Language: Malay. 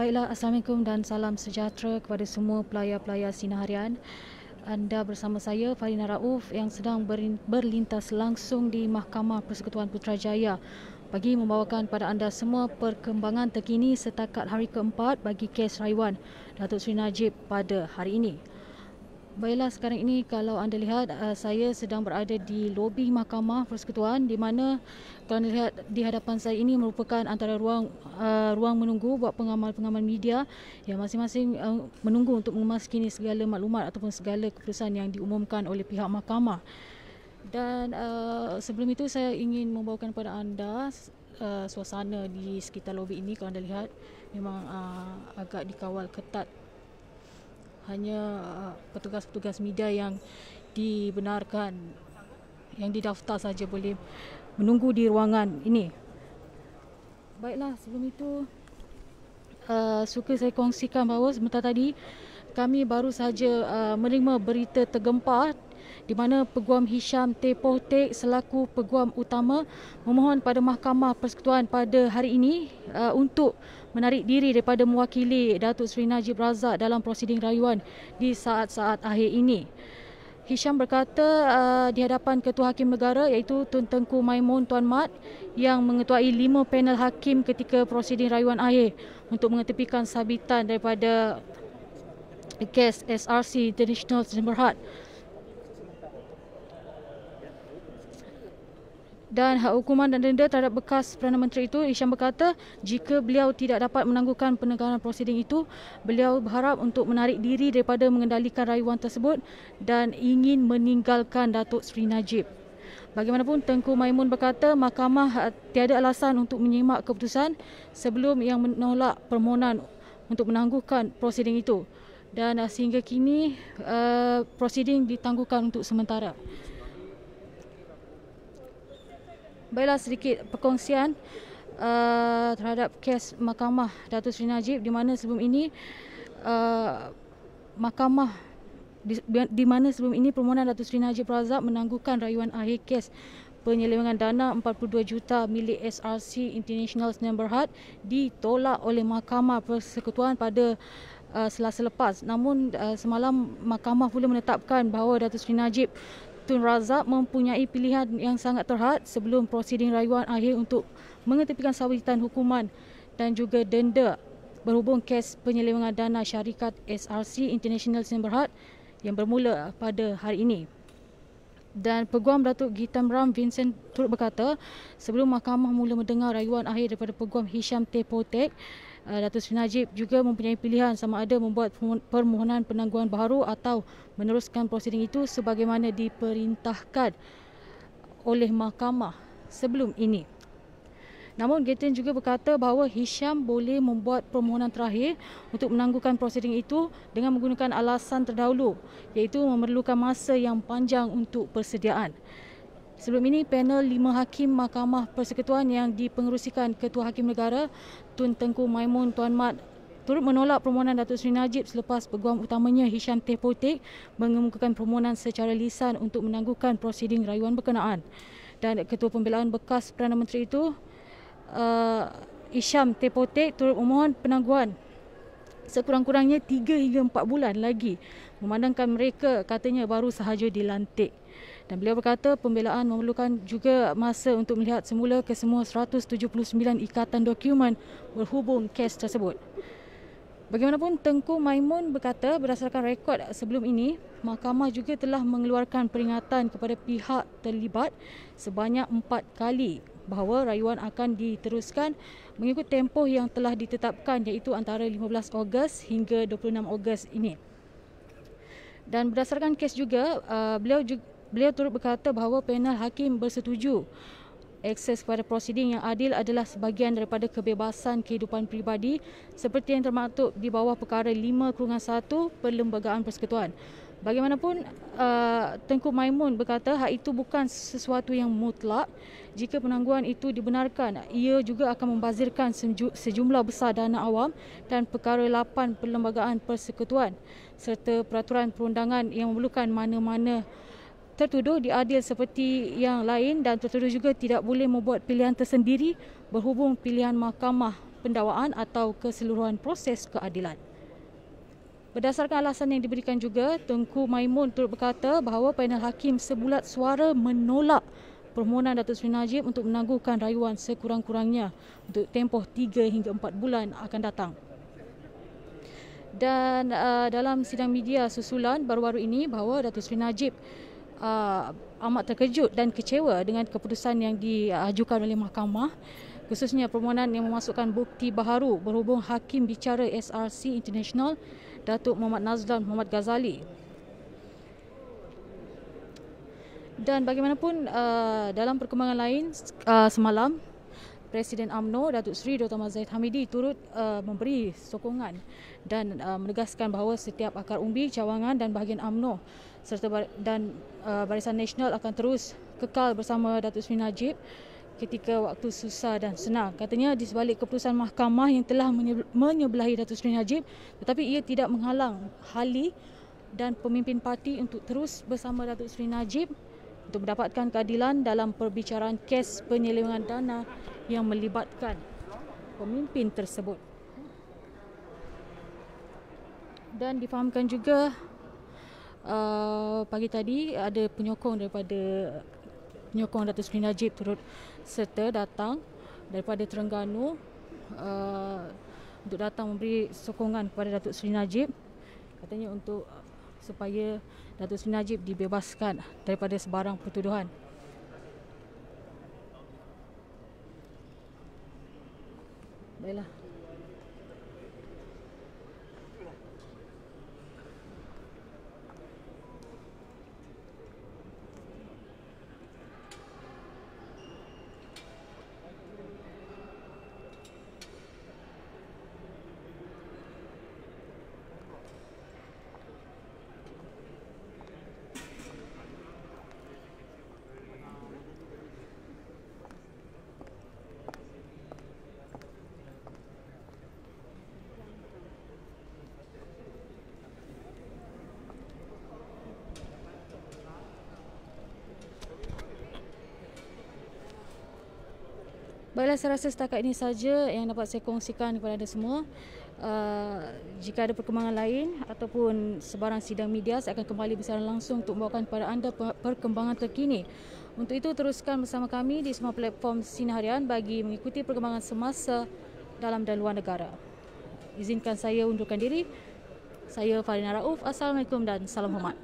Baiklah, Assalamualaikum dan salam sejahtera kepada semua pelayar-pelayar Sinar Harian. Anda bersama saya, Farina Rauf, yang sedang berlintas langsung di Mahkamah Persekutuan Putrajaya bagi membawakan kepada anda semua perkembangan terkini setakat hari keempat bagi kes rayuan Datuk Seri Najib pada hari ini. Baiklah, sekarang ini kalau anda lihat, saya sedang berada di lobi Mahkamah Persekutuan, di mana kalau anda lihat di hadapan saya ini merupakan antara ruang menunggu buat pengamal-pengamal media yang masing-masing menunggu untuk memaskini segala maklumat ataupun segala keputusan yang diumumkan oleh pihak mahkamah. Dan sebelum itu saya ingin membawakan kepada anda suasana di sekitar lobi ini. Kalau anda lihat memang agak dikawal ketat. Hanya petugas-petugas media yang dibenarkan, yang didaftar saja boleh menunggu di ruangan ini. Baiklah, sebelum itu suka saya kongsikan bahawa sebentar tadi kami baru saja menerima berita tergempar di mana Peguam Hisham T. Pohtek selaku Peguam Utama memohon pada Mahkamah Persekutuan pada hari ini untuk menarik diri daripada mewakili Datuk Seri Najib Razak dalam prosiding rayuan di saat-saat akhir ini. Hisham berkata di hadapan Ketua Hakim Negara iaitu Tun Tengku Maimun Tuan Mat yang mengetuai 5 panel hakim ketika prosiding rayuan akhir untuk mengetepikan sabitan daripada kes SRC International Berhad dan hak hukuman dan denda terhadap bekas Perdana Menteri itu. Hisham berkata jika beliau tidak dapat menangguhkan penegakan prosiding itu, beliau berharap untuk menarik diri daripada mengendalikan rayuan tersebut dan ingin meninggalkan Datuk Seri Najib. Bagaimanapun, Tengku Maimun berkata mahkamah tiada alasan untuk menyimak keputusan sebelum yang menolak permohonan untuk menangguhkan prosiding itu, dan sehingga kini prosiding ditangguhkan untuk sementara. Baiklah, sedikit perkongsian terhadap kes Mahkamah Datuk Seri Najib, di mana sebelum ini permohonan Datuk Seri Najib Razak menangguhkan rayuan akhir kes penyelewengan dana 42 juta milik SRC International Sdn Bhd ditolak oleh Mahkamah Persekutuan pada Selasa lepas. Namun semalam mahkamah pula menetapkan bahawa Datuk Seri Najib Tun Razak mempunyai pilihan yang sangat terhad sebelum prosiding rayuan akhir untuk mengetepikan sabitan hukuman dan juga denda berhubung kes penyelewengan dana syarikat SRC International Sdn Bhd yang bermula pada hari ini. Dan Peguam Datuk Gitam Ram Vincent turut berkata sebelum mahkamah mula mendengar rayuan akhir daripada Peguam Hisham T. Pohtek, Datuk Seri Najib juga mempunyai pilihan sama ada membuat permohonan penangguhan baharu atau meneruskan prosiding itu sebagaimana diperintahkan oleh mahkamah sebelum ini. Namun Gitam juga berkata bahawa Hisham boleh membuat permohonan terakhir untuk menangguhkan prosiding itu dengan menggunakan alasan terdahulu, iaitu memerlukan masa yang panjang untuk persediaan. Sebelum ini, panel 5 hakim Mahkamah Persekutuan yang dipengerusikan Ketua Hakim Negara Tun Tengku Maimun Tuan Mat turut menolak permohonan Datuk Seri Najib selepas Peguam utamanya Hisham T. Pohtek mengemukakan permohonan secara lisan untuk menangguhkan prosiding rayuan berkenaan. Dan Ketua Pembelaan bekas Perdana Menteri itu, Hisham T. Pohtek, turut memohon penangguhan sekurang-kurangnya 3 hingga 4 bulan lagi, memandangkan mereka katanya baru sahaja dilantik. Dan beliau berkata pembelaan memerlukan juga masa untuk melihat semula kesemua 179 ikatan dokumen berhubung kes tersebut. Bagaimanapun, Tengku Maimun berkata berdasarkan rekod sebelum ini, mahkamah juga telah mengeluarkan peringatan kepada pihak terlibat sebanyak 4 kali bahawa rayuan akan diteruskan mengikut tempoh yang telah ditetapkan, iaitu antara 15 Ogos hingga 26 Ogos ini. Dan berdasarkan kes juga, beliau turut berkata bahawa panel hakim bersetuju akses kepada prosiding yang adil adalah sebahagian daripada kebebasan kehidupan peribadi seperti yang termaktub di bawah perkara 5/1 Perlembagaan Persekutuan. Bagaimanapun, Tengku Maimun berkata hak itu bukan sesuatu yang mutlak. Jika penangguhan itu dibenarkan, ia juga akan membazirkan sejumlah besar dana awam dan perkara 8 Perlembagaan Persekutuan serta peraturan perundangan yang memerlukan mana-mana tertuduh diadil seperti yang lain, dan tertuduh juga tidak boleh membuat pilihan tersendiri berhubung pilihan mahkamah pendakwaan atau keseluruhan proses keadilan. Berdasarkan alasan yang diberikan juga, Tengku Maimun turut berkata bahawa panel hakim sebulat suara menolak permohonan Datuk Seri Najib untuk menangguhkan rayuan sekurang-kurangnya untuk tempoh 3 hingga 4 bulan akan datang. Dan dalam sidang media susulan baru-baru ini bahawa Datuk Seri Najib amat terkejut dan kecewa dengan keputusan yang diajukan oleh mahkamah, khususnya permohonan yang memasukkan bukti baharu berhubung Hakim Bicara SRC International Datuk Muhammad Nazlan Muhammad Ghazali. Dan bagaimanapun dalam perkembangan lain, semalam Presiden UMNO Datuk Seri Dr. Ahmad Zahid Hamidi turut memberi sokongan dan menegaskan bahawa setiap akar umbi, cawangan dan bahagian UMNO serta Barisan Nasional akan terus kekal bersama Datuk Seri Najib ketika waktu susah dan senang. Katanya di sebalik keputusan mahkamah yang telah menyebelahi Datuk Seri Najib, tetapi ia tidak menghalang Hali dan pemimpin parti untuk terus bersama Datuk Seri Najib untuk mendapatkan keadilan dalam perbicaraan kes penyelewengan dana yang melibatkan pemimpin tersebut. Dan difahamkan juga pagi tadi ada penyokong Datuk Seri Najib turut serta datang daripada Terengganu untuk datang memberi sokongan kepada Datuk Seri Najib, katanya untuk supaya Datuk Seri Najib dibebaskan daripada sebarang pertuduhan. Baiklah. Baiklah, saya rasa setakat ini saja yang dapat saya kongsikan kepada anda semua. Jika ada perkembangan lain ataupun sebarang sidang media, saya akan kembali bersiaran langsung untuk membawakan kepada anda perkembangan terkini. Untuk itu, teruskan bersama kami di semua platform Sinar Harian bagi mengikuti perkembangan semasa dalam dan luar negara. Izinkan saya undurkan diri. Saya Farina Rauf. Assalamualaikum dan salam hormat.